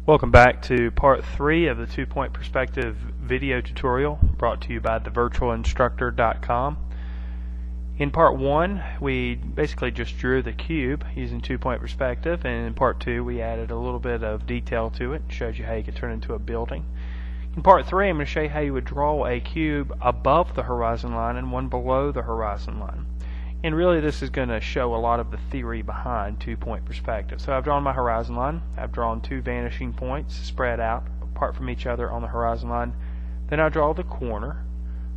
Welcome back to part 3 of the 2-point perspective video tutorial brought to you by thevirtualinstructor.com. In part 1 we basically just drew the cube using 2-point perspective, and in part 2 we added a little bit of detail to it and showed you how you could turn it into a building. In part 3 I'm going to show you how you would draw a cube above the horizon line and one below the horizon line. And really this is going to show a lot of the theory behind 2-point perspective. So I've drawn my horizon line. I've drawn 2 vanishing points spread out apart from each other on the horizon line. Then I draw the corner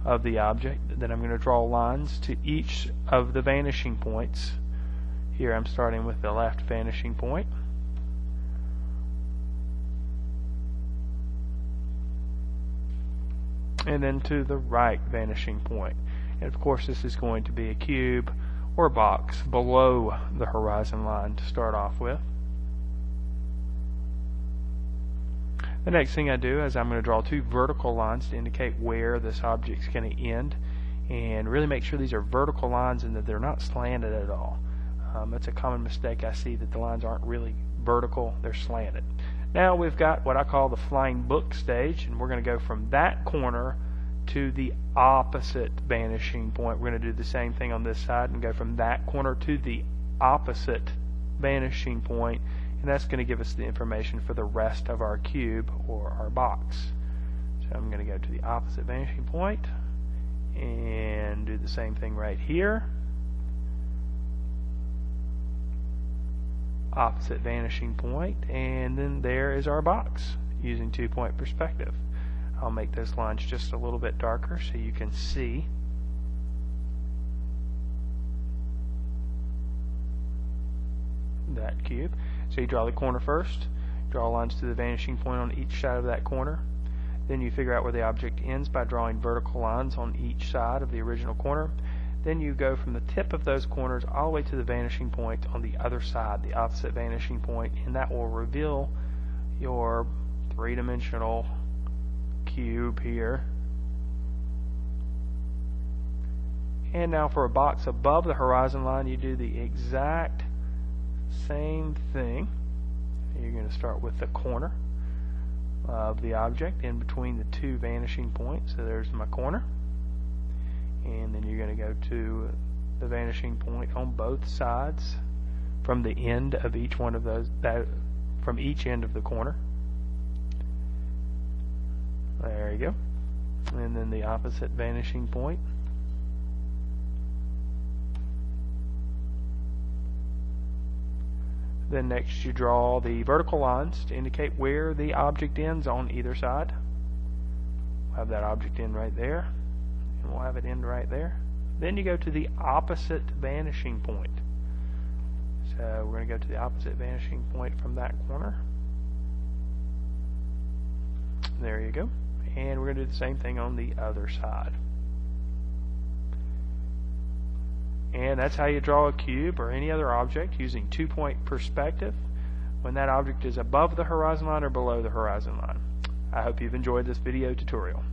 of the object. Then I'm going to draw lines to each of the vanishing points. Here I'm starting with the left vanishing point. And then to the right vanishing point. And of course this is going to be a cube or a box below the horizon line to start off with. The next thing I do is I'm going to draw 2 vertical lines to indicate where this object's going to end, and really make sure these are vertical lines and that they're not slanted at all. That's a common mistake I see, that the lines aren't really vertical, they're slanted. Now we've got what I call the flying book stage, and we're going to go from that corner to the opposite vanishing point. We're going to do the same thing on this side and go from that corner to the opposite vanishing point, and that's going to give us the information for the rest of our cube or our box. So I'm going to go to the opposite vanishing point and do the same thing right here. Opposite vanishing point, and then there is our box using 2-point perspective. I'll make those lines just a little bit darker so you can see. That cube. So you draw the corner first, draw lines to the vanishing point on each side of that corner. Then you figure out where the object ends by drawing vertical lines on each side of the original corner. Then you go from the tip of those corners all the way to the vanishing point on the other side, the opposite vanishing point, and that will reveal your 3-dimensional cube here. And now for a box above the horizon line, you do the exact same thing. You're going to start with the corner of the object in between the 2 vanishing points. So there's my corner, and then you're going to go to the vanishing point on both sides from the end of each one of those, from each end of the corner. There you go. And then the opposite vanishing point. Then next you draw the vertical lines to indicate where the object ends on either side. We'll have that object end right there, and we'll have it end right there. Then you go to the opposite vanishing point. So we're going to go to the opposite vanishing point from that corner. There you go. And we're going to do the same thing on the other side. And that's how you draw a cube or any other object using 2-point perspective when that object is above the horizon line or below the horizon line. I hope you've enjoyed this video tutorial.